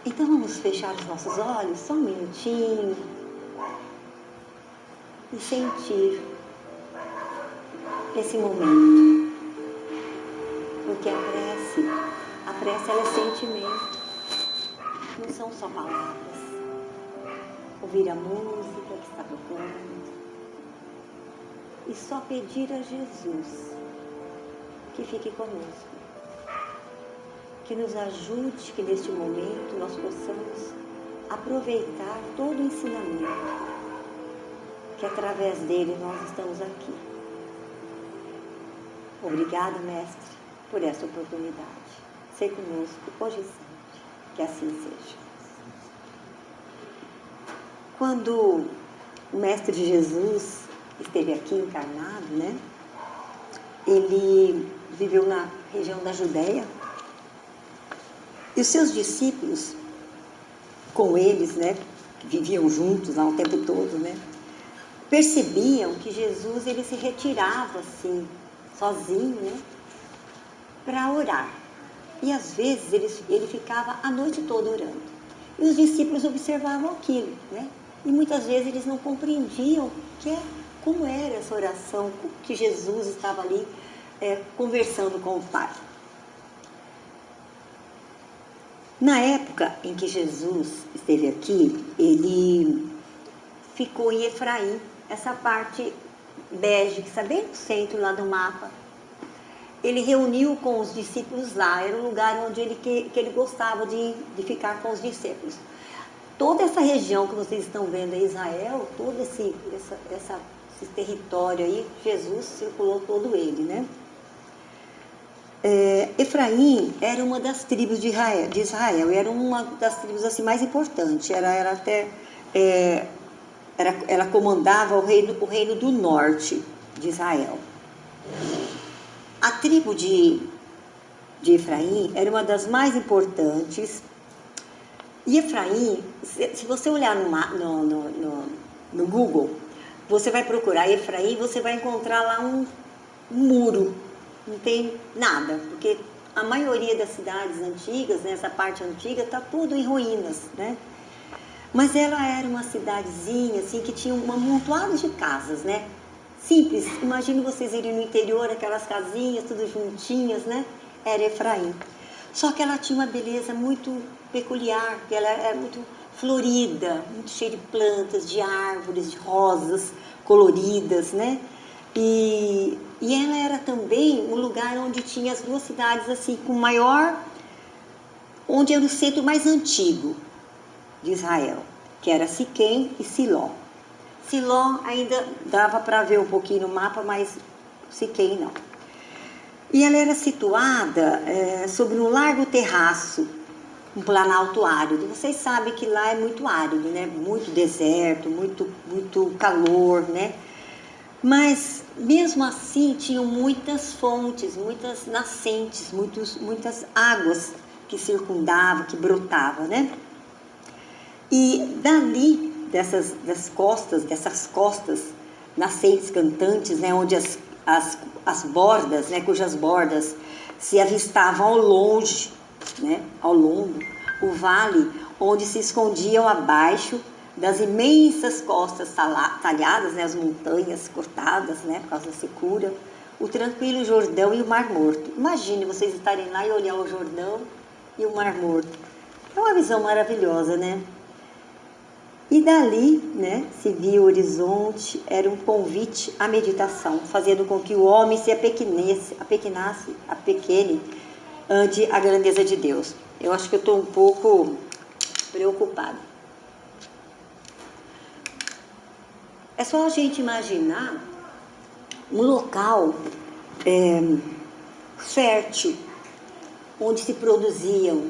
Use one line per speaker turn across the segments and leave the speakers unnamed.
Então vamos fechar os nossos olhos só um minutinho e sentir esse momento. Porque a prece ela é sentimento, não são só palavras. Ouvir a música que está tocando e só pedir a Jesus que fique conosco, que nos ajude, que neste momento nós possamos aproveitar todo o ensinamento, que através dele nós estamos aqui. Obrigada, Mestre, por essa oportunidade. Sei conosco hoje e sempre, que assim seja. Quando o Mestre Jesus esteve aqui encarnado, né? Ele viveu na região da Judéia. E os seus discípulos, com eles, né, que viviam juntos lá o tempo todo, né, percebiam que Jesus ele se retirava assim, sozinho, né, para orar. E às vezes ele ficava a noite toda orando. E os discípulos observavam aquilo, né? E muitas vezes eles não compreendiam como era essa oração, que Jesus estava ali conversando com o Pai. Na época em que Jesus esteve aqui, ele ficou em Efraim, essa parte bege, que está bem no centro lá do mapa. Ele reuniu com os discípulos lá, era um lugar onde que ele gostava de ficar com os discípulos. Toda essa região que vocês estão vendo aí, Israel, todo esse território aí, Jesus circulou todo ele, né? Efraim era uma das tribos de Israel, era uma das tribos assim, mais importantes, ela comandava o reino do norte de Israel. A tribo de Efraim era uma das mais importantes. E Efraim, se você olhar no Google, você vai procurar Efraim, você vai encontrar lá um muro, não tem nada, porque a maioria das cidades antigas, nessa parte antiga, está tudo em ruínas, né? Mas ela era uma cidadezinha, assim, que tinha um amontoado de casas, né? Simples, imagine vocês irem no interior, aquelas casinhas, tudo juntinhas, né? Era Efraim. Só que ela tinha uma beleza muito peculiar, porque ela era muito florida, muito cheia de plantas, de árvores, de rosas coloridas, né? E ela era também um lugar onde tinha as duas cidades assim, com maior, onde era o centro mais antigo de Israel, que era Siquém e Siló. Siló ainda dava para ver um pouquinho no mapa, mas Siquém não. E ela era situada sobre um largo terraço, um planalto árido. Vocês sabem que lá é muito árido, né? Muito deserto, muito calor, né? Mas, mesmo assim, tinham muitas fontes, muitas nascentes, muitas águas que circundavam, que brotavam, né? E dali, dessas costas nascentes cantantes, né? Onde as bordas, né? Cujas bordas se avistavam ao longe, né? Ao longo, o vale onde se escondiam abaixo das imensas costas talhadas, né, as montanhas cortadas, né, por causa da secura, o tranquilo Jordão e o Mar Morto. Imagine vocês estarem lá e olhar o Jordão e o Mar Morto. É uma visão maravilhosa, né? E dali, né, se via o horizonte, era um convite à meditação, fazendo com que o homem se apequenasse ante a grandeza de Deus. Eu acho que eu estou um pouco preocupada. É só a gente imaginar um local fértil, onde se produziam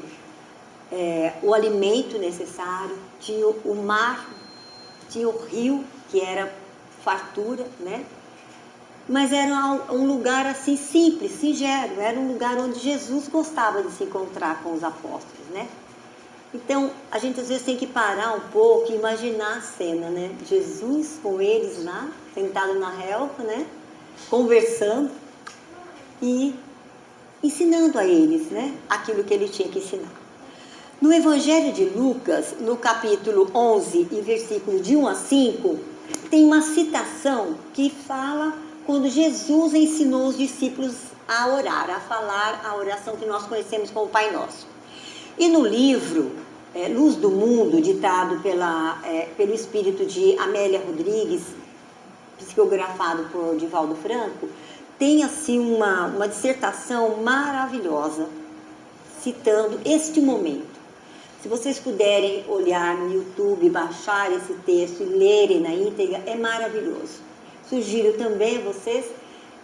o alimento necessário, tinha o mar, tinha o rio, que era fartura, né? Mas era um lugar assim simples, singelo, era um lugar onde Jesus gostava de se encontrar com os apóstolos, né? Então, a gente às vezes tem que parar um pouco e imaginar a cena, né? Jesus com eles lá, sentado na relva, né? Conversando e ensinando a eles, né? Aquilo que ele tinha que ensinar. No Evangelho de Lucas, no capítulo 11 e versículo de 1 a 5, tem uma citação que fala quando Jesus ensinou os discípulos a orar, a falar a oração que nós conhecemos como Pai Nosso. E no livro Luz do Mundo, ditado pelo espírito de Amélia Rodrigues, psicografado por Divaldo Franco, tem assim uma dissertação maravilhosa, citando este momento. Se vocês puderem olhar no YouTube, baixar esse texto e lerem na íntegra, é maravilhoso. Sugiro também a vocês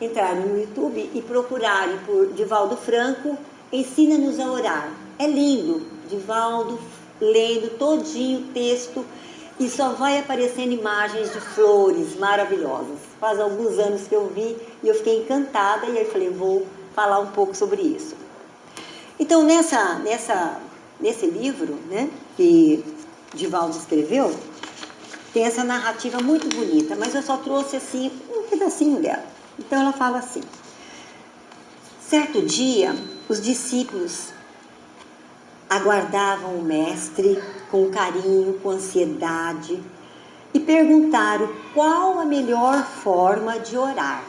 entrarem no YouTube e procurarem por Divaldo Franco, Ensina-nos a Orar. É lindo, Divaldo lendo todinho o texto e só vai aparecendo imagens de flores maravilhosas. Faz alguns anos que eu vi e eu fiquei encantada e aí falei, vou falar um pouco sobre isso. Então, nesse livro, né, que Divaldo escreveu, tem essa narrativa muito bonita, mas eu só trouxe assim um pedacinho dela. Então ela fala assim: certo dia, os discípulos aguardavam o mestre com carinho, com ansiedade, e perguntaram qual a melhor forma de orar.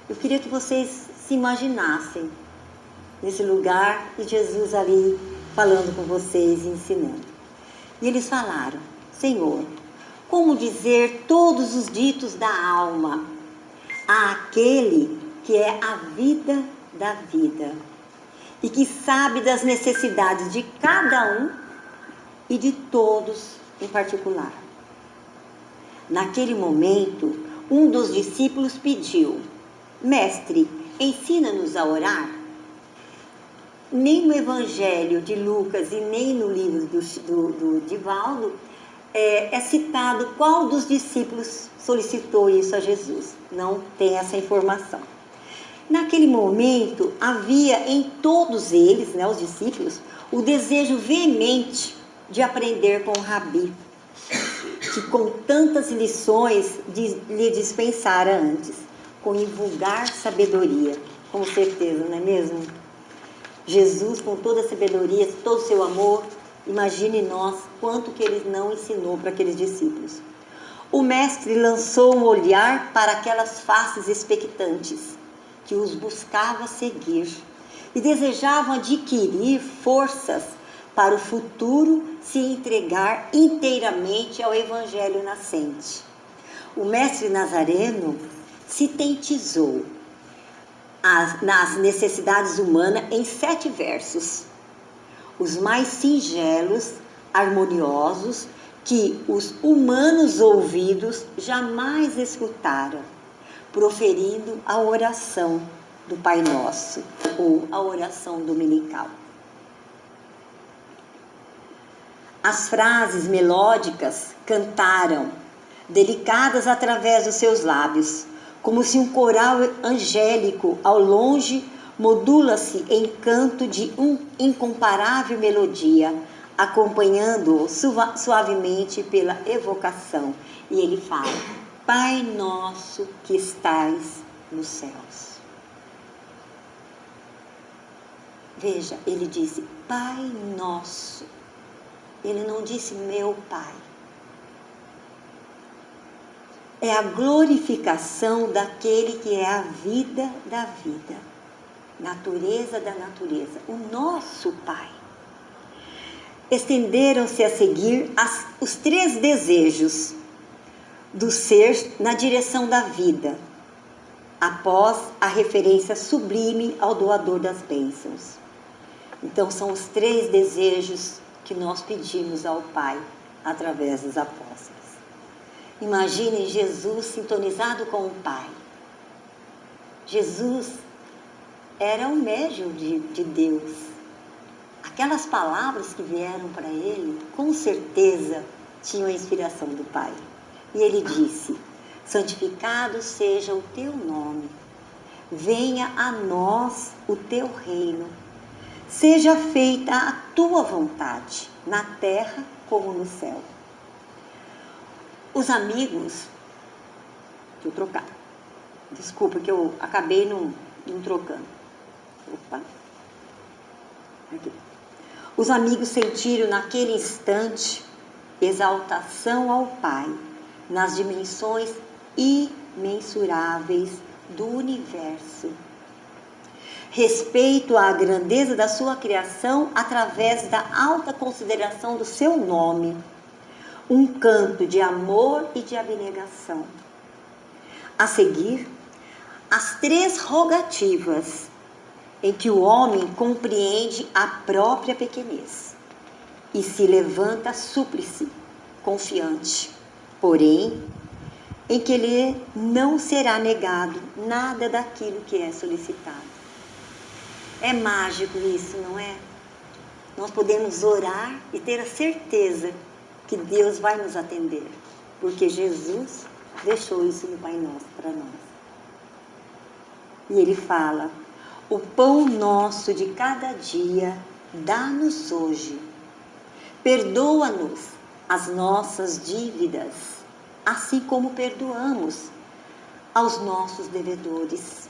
Eu queria que vocês se imaginassem nesse lugar e Jesus ali falando com vocês e ensinando. E eles falaram: Senhor, como dizer todos os ditos da alma àquele que é a vida da vida e que sabe das necessidades de cada um e de todos em particular. Naquele momento, um dos discípulos pediu: Mestre, ensina-nos a orar. Nem no Evangelho de Lucas e nem no livro do Divaldo é citado qual dos discípulos solicitou isso a Jesus. Não tem essa informação. Naquele momento, havia em todos eles, né, os discípulos, o desejo veemente de aprender com o Rabi, que com tantas lições lhe dispensara antes, com invulgar sabedoria. Com certeza, não é mesmo? Jesus, com toda a sabedoria, todo o seu amor, imagine nós quanto que ele não ensinou para aqueles discípulos. O mestre lançou um olhar para aquelas faces expectantes, que os buscava seguir e desejavam adquirir forças para o futuro se entregar inteiramente ao Evangelho nascente. O mestre Nazareno sintetizou nas necessidades humanas em 7 versos, os mais singelos, harmoniosos, que os humanos ouvidos jamais escutaram, proferindo a oração do Pai Nosso, ou a oração dominical. As frases melódicas cantaram, delicadas através dos seus lábios, como se um coral angélico ao longe modula-se em canto de incomparável melodia, acompanhando-o suavemente pela evocação. E ele fala: Pai nosso que estais nos céus. Veja, ele disse Pai nosso. Ele não disse meu Pai. É a glorificação daquele que é a vida da vida, natureza da natureza, o nosso Pai. Estenderam-se a seguir os 3 desejos do ser na direção da vida, após a referência sublime ao doador das bênçãos. Então são os 3 desejos que nós pedimos ao Pai através dos apóstolos. Imaginem Jesus sintonizado com o Pai. Jesus era um médium de Deus. Aquelas palavras que vieram para ele, com certeza, tinham a inspiração do Pai. E ele disse: santificado seja o teu nome, venha a nós o teu reino, seja feita a tua vontade, na terra como no céu. Os amigos, deixa eu trocar, desculpa que eu acabei não trocando. Opa, aqui. Os amigos sentiram naquele instante exaltação ao Pai, nas dimensões imensuráveis do universo. Respeito à grandeza da sua criação através da alta consideração do seu nome. Um canto de amor e de abnegação. A seguir, as 3 rogativas em que o homem compreende a própria pequenez e se levanta súplice, confiante, porém, em que lhe não será negado nada daquilo que é solicitado. É mágico isso, não é? Nós podemos orar e ter a certeza que Deus vai nos atender, porque Jesus deixou isso no Pai Nosso para nós. E Ele fala: o pão nosso de cada dia dá-nos hoje. Perdoa-nos as nossas dívidas, assim como perdoamos aos nossos devedores.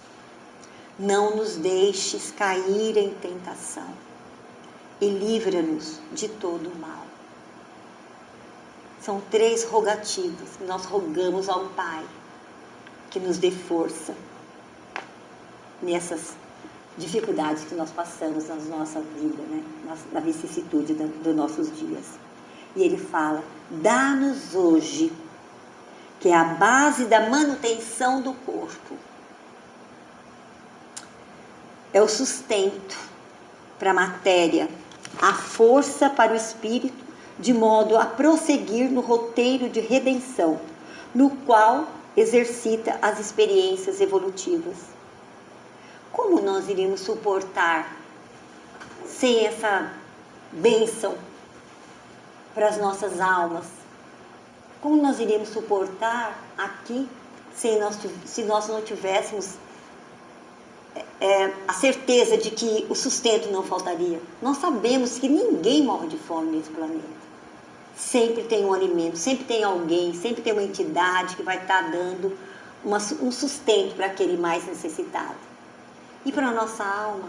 Não nos deixes cair em tentação e livra-nos de todo o mal. São 3 rogativas que nós rogamos ao Pai, que nos dê força nessas dificuldades que nós passamos na nossa vida, né? Na vicissitude dos nossos dias. E Ele fala: dá-nos hoje, que é a base da manutenção do corpo. É o sustento para a matéria, a força para o espírito, de modo a prosseguir no roteiro de redenção, no qual exercita as experiências evolutivas. Como nós iríamos suportar sem essa bênção para as nossas almas? Como nós iríamos suportar aqui se nós não tivéssemos a certeza de que o sustento não faltaria? Nós sabemos que ninguém morre de fome nesse planeta. Sempre tem um alimento, sempre tem alguém, sempre tem uma entidade que vai estar dando um sustento para aquele mais necessitado. E para a nossa alma,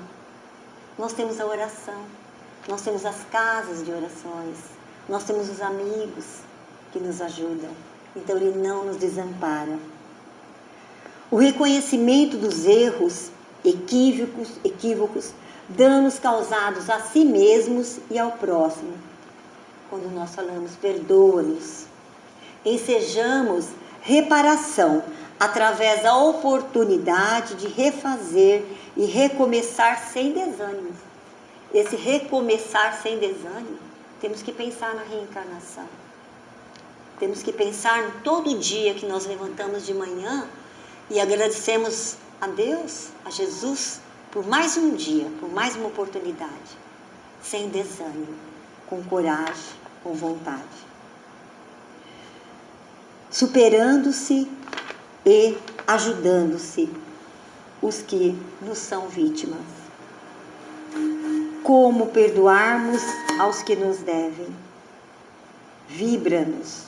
nós temos a oração, nós temos as casas de orações, nós temos os amigos que nos ajudam. Então Ele não nos desampara. O reconhecimento dos erros, equívocos, danos causados a si mesmos e ao próximo. Quando nós falamos, perdoa-nos, ensejamos reparação através da oportunidade de refazer e recomeçar sem desânimo. Esse recomeçar sem desânimo, temos que pensar na reencarnação. Temos que pensar no todo dia que nós levantamos de manhã e agradecemos a Deus, a Jesus, por mais um dia, por mais uma oportunidade, sem desânimo, com coragem, com vontade. Superando-se e ajudando-se os que nos são vítimas. Como perdoarmos aos que nos devem? Livra-nos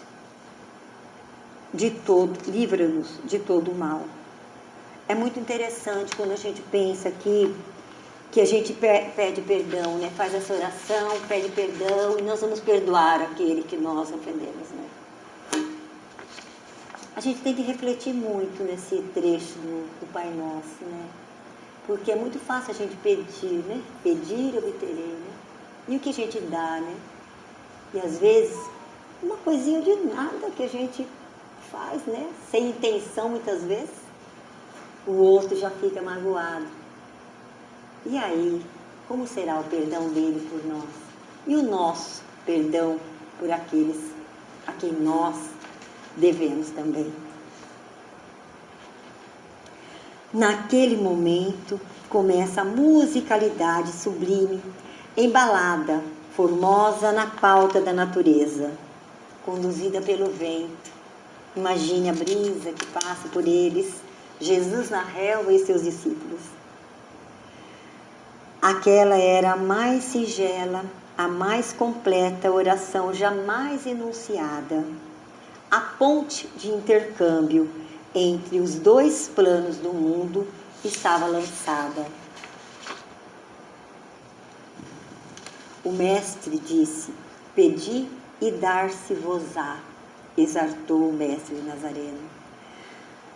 de todo o mal. É muito interessante quando a gente pensa que a gente pede perdão, né? Faz essa oração, pede perdão e nós vamos perdoar aquele que nós ofendemos, né? A gente tem que refletir muito nesse trecho do Pai Nosso, né? Porque é muito fácil a gente pedir, né? Pedir, obterei, né? E o que a gente dá, né? E às vezes, uma coisinha de nada que a gente faz, né? Sem intenção, muitas vezes, o outro já fica magoado. E aí, como será o perdão dele por nós? E o nosso perdão por aqueles a quem nós devemos também? Naquele momento, começa a musicalidade sublime, embalada, formosa na pauta da natureza, conduzida pelo vento. Imagine a brisa que passa por eles, Jesus na relva e seus discípulos. Aquela era a mais singela, a mais completa oração jamais enunciada. A ponte de intercâmbio entre os dois planos do mundo estava lançada. O mestre disse: pedi e dar-se-vos-á, exortou o mestre Nazareno.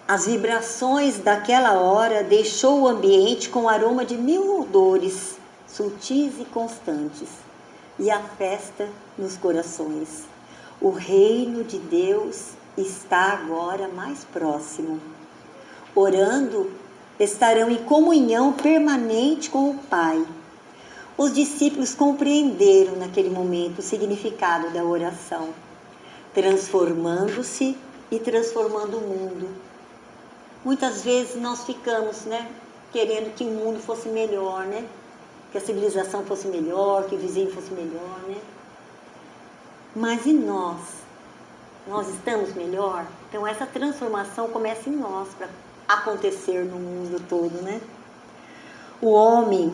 As vibrações daquela hora deixou o ambiente com aroma de 1000 odores, sutis e constantes, e a festa nos corações. O reino de Deus está agora mais próximo. Orando, estarão em comunhão permanente com o Pai. Os discípulos compreenderam naquele momento o significado da oração, transformando-se e transformando o mundo. Muitas vezes nós ficamos, querendo que o mundo fosse melhor, que a civilização fosse melhor, que o vizinho fosse melhor, Mas e nós? Nós estamos melhor? Então essa transformação começa em nós para acontecer no mundo todo, O homem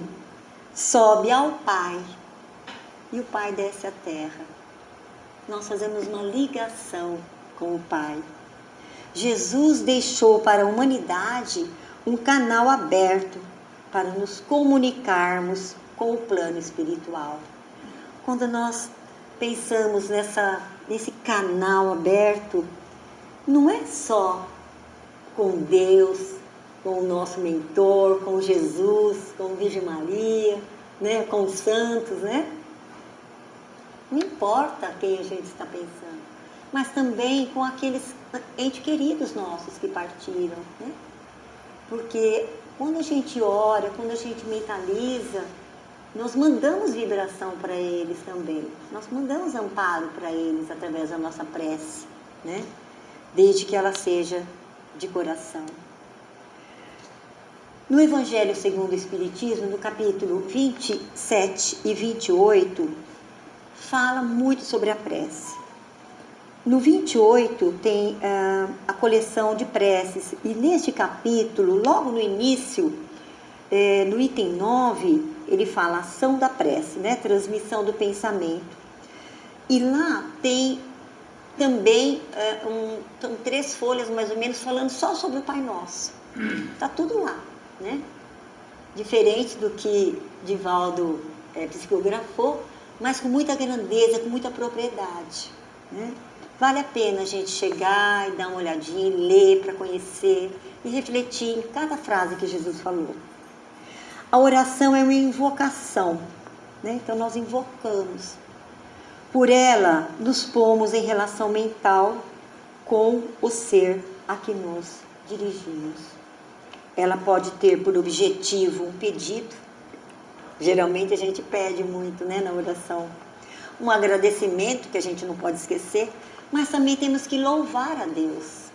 sobe ao Pai e o Pai desce à terra. Nós fazemos uma ligação com o Pai. Jesus deixou para a humanidade um canal aberto para nos comunicarmos com o plano espiritual. Quando nós pensamos nesse canal aberto, não é só com Deus, com o nosso mentor, com Jesus, com a Virgem Maria, com os santos, Não importa quem a gente está pensando, mas também com aqueles entes queridos nossos que partiram, Porque quando a gente ora, quando a gente mentaliza, nós mandamos vibração para eles também. Nós mandamos amparo para eles através da nossa prece, Desde que ela seja de coração. No Evangelho segundo o Espiritismo, no capítulo 27 e 28, fala muito sobre a prece. No 28 tem a coleção de preces, e neste capítulo, logo no início, no item 9, ele fala ação da prece, transmissão do pensamento. E lá tem também são 3 folhas mais ou menos falando só sobre o Pai Nosso. Está tudo lá, Diferente do que Divaldo psicografou, mas com muita grandeza, com muita propriedade, Vale a pena a gente chegar e dar uma olhadinha, ler para conhecer e refletir em cada frase que Jesus falou. A oração é uma invocação, Então nós invocamos. Por ela, nos pomos em relação mental com o ser a que nos dirigimos. Ela pode ter por objetivo um pedido. Geralmente a gente pede muito, na oração. Um agradecimento que a gente não pode esquecer, mas também temos que louvar a Deus.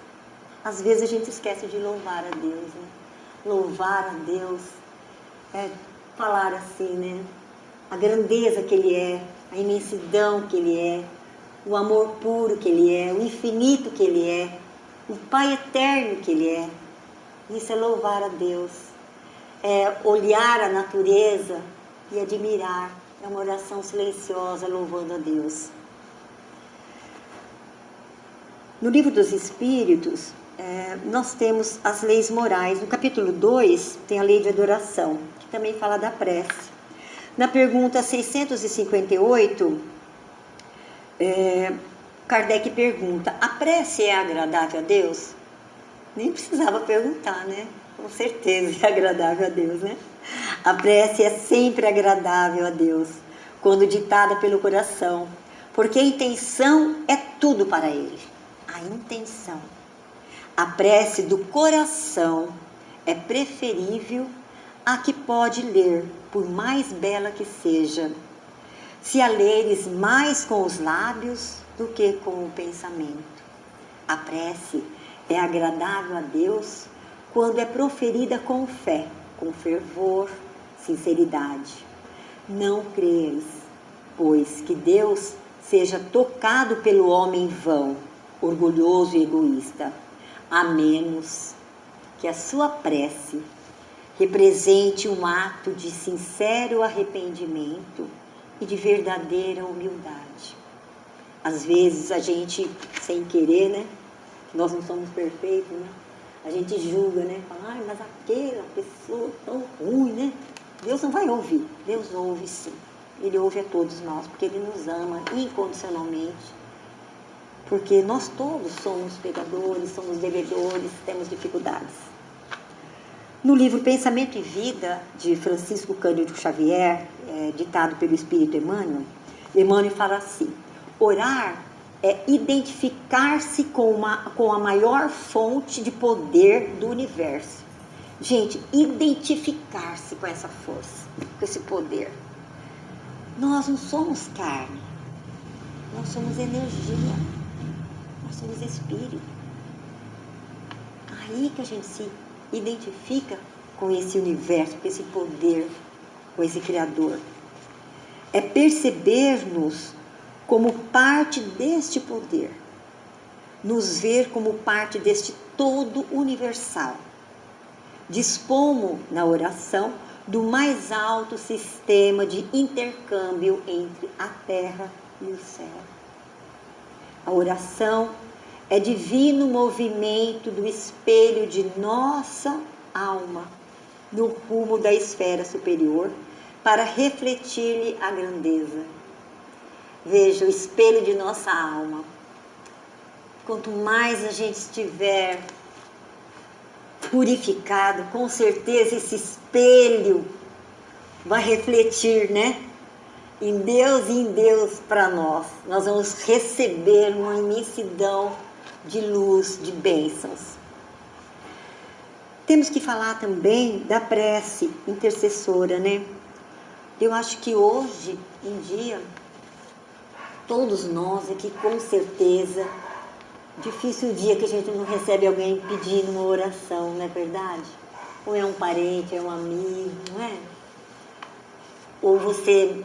Às vezes a gente esquece de louvar a Deus, Louvar a Deus é falar assim, a grandeza que Ele é, a imensidão que Ele é, o amor puro que Ele é, o infinito que Ele é, o Pai eterno que Ele é. Isso é louvar a Deus, é olhar a natureza e admirar. É uma oração silenciosa louvando a Deus. No Livro dos Espíritos, nós temos as leis morais. No capítulo 2 tem a lei de adoração, que também fala da prece. Na pergunta 658, Kardec pergunta: a prece é agradável a Deus? Nem precisava perguntar, Com certeza é agradável a Deus, A prece é sempre agradável a Deus, quando ditada pelo coração, porque a intenção é tudo para Ele. A intenção. A prece do coração é preferível à que pode ler, por mais bela que seja, se a leres mais com os lábios do que com o pensamento. A prece é agradável a Deus quando é proferida com fé, com fervor, sinceridade. Não creis, pois, que Deus seja tocado pelo homem vão, orgulhoso e egoísta, a menos que a sua prece represente um ato de sincero arrependimento e de verdadeira humildade. Às vezes a gente, sem querer, nós não somos perfeitos, a gente julga, fala, mas aquela pessoa tão ruim, Deus não vai ouvir. Deus ouve sim. Ele ouve a todos nós, porque Ele nos ama incondicionalmente. Porque nós todos somos pecadores, somos devedores, temos dificuldades. No livro Pensamento e Vida, de Francisco Cândido Xavier, ditado pelo Espírito Emmanuel fala assim: orar é identificar-se com a maior fonte de poder do universo. Gente, identificar-se com essa força, com esse poder. Nós não somos carne, nós somos energia, nós somos espírito. Aí que a gente se identifica com esse universo, com esse poder, com esse Criador. É perceber-nos como parte deste poder, nos ver como parte deste todo universal. Dispomos na oração do mais alto sistema de intercâmbio entre a terra e o céu. A oração é divino movimento do espelho de nossa alma no rumo da esfera superior para refletir-lhe a grandeza. Veja, o espelho de nossa alma. Quanto mais a gente estiver purificado, com certeza esse espelho vai refletir, né? Em Deus e em Deus para nós. Nós vamos receber uma imensidão de luz, de bênçãos. Temos que falar também da prece intercessora, né? Eu acho que hoje em dia, todos nós aqui, com certeza, difícil o dia que a gente não recebe alguém pedindo uma oração, não é verdade? Ou é um parente, é um amigo, não é? Ou você,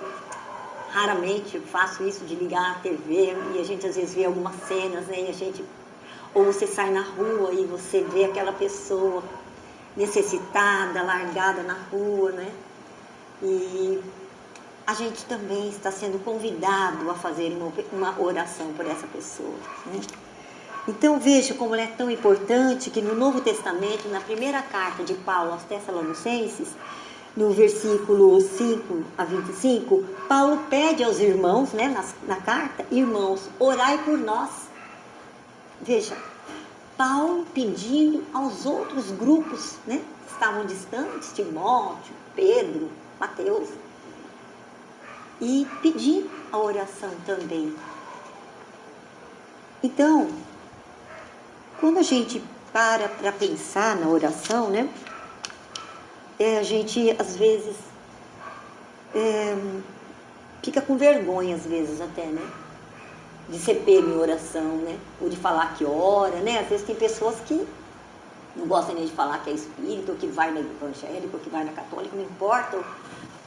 raramente eu faço isso de ligar a TV e a gente às vezes vê algumas cenas, né? E a gente, ou você sai na rua e você vê aquela pessoa necessitada, largada na rua, né? E a gente também está sendo convidado a fazer uma oração por essa pessoa, né? Então veja como ela é tão importante que no Novo Testamento, na primeira carta de Paulo aos Tessalonicenses, no versículo 5 a 25, Paulo pede aos irmãos, né, na carta: irmãos, orai por nós. Veja, Paulo pedindo aos outros grupos, né, que estavam distantes, Timóteo, Pedro, Mateus, e pedindo a oração também. Então, quando a gente para pensar na oração, né, a gente às vezes fica com vergonha, às vezes até, né, de ser pego em oração, né, ou de falar que ora, né. Às vezes tem pessoas que não gostam nem de falar que é espírita, ou que vai na evangélica, ou que vai na católica, não importa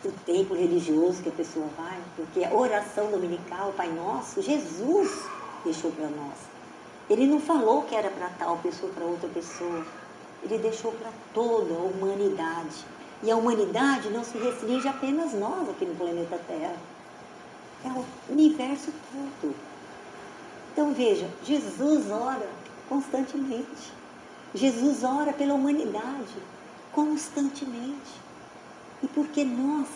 o templo religioso que a pessoa vai, porque a oração dominical, o Pai Nosso, Jesus deixou para nós. Ele não falou que era para tal pessoa, para outra pessoa. Ele deixou para toda a humanidade. E a humanidade não se restringe apenas nós aqui no planeta Terra. É o universo todo. Então veja, Jesus ora constantemente. Jesus ora pela humanidade constantemente. E por que nós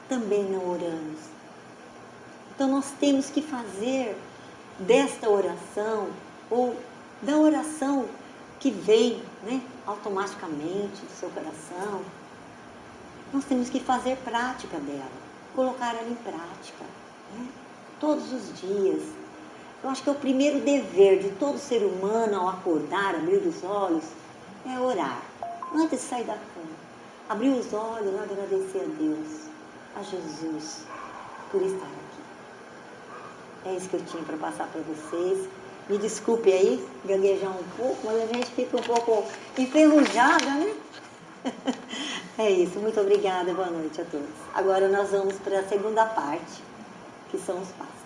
também não oramos? Então nós temos que fazer desta oração, ou da oração que vem, né, automaticamente do seu coração, nós temos que fazer prática dela, colocar ela em prática, né, todos os dias. Eu acho que é o primeiro dever de todo ser humano ao acordar, abrir os olhos, é orar, antes de sair da cama. Abrir os olhos e agradecer a Deus, a Jesus, por estar aqui. É isso que eu tinha para passar para vocês. Me desculpe aí, gaguejar um pouco, mas a gente fica um pouco enferrujada, né? É isso, muito obrigada, boa noite a todos. Agora nós vamos para a segunda parte, que são os passos.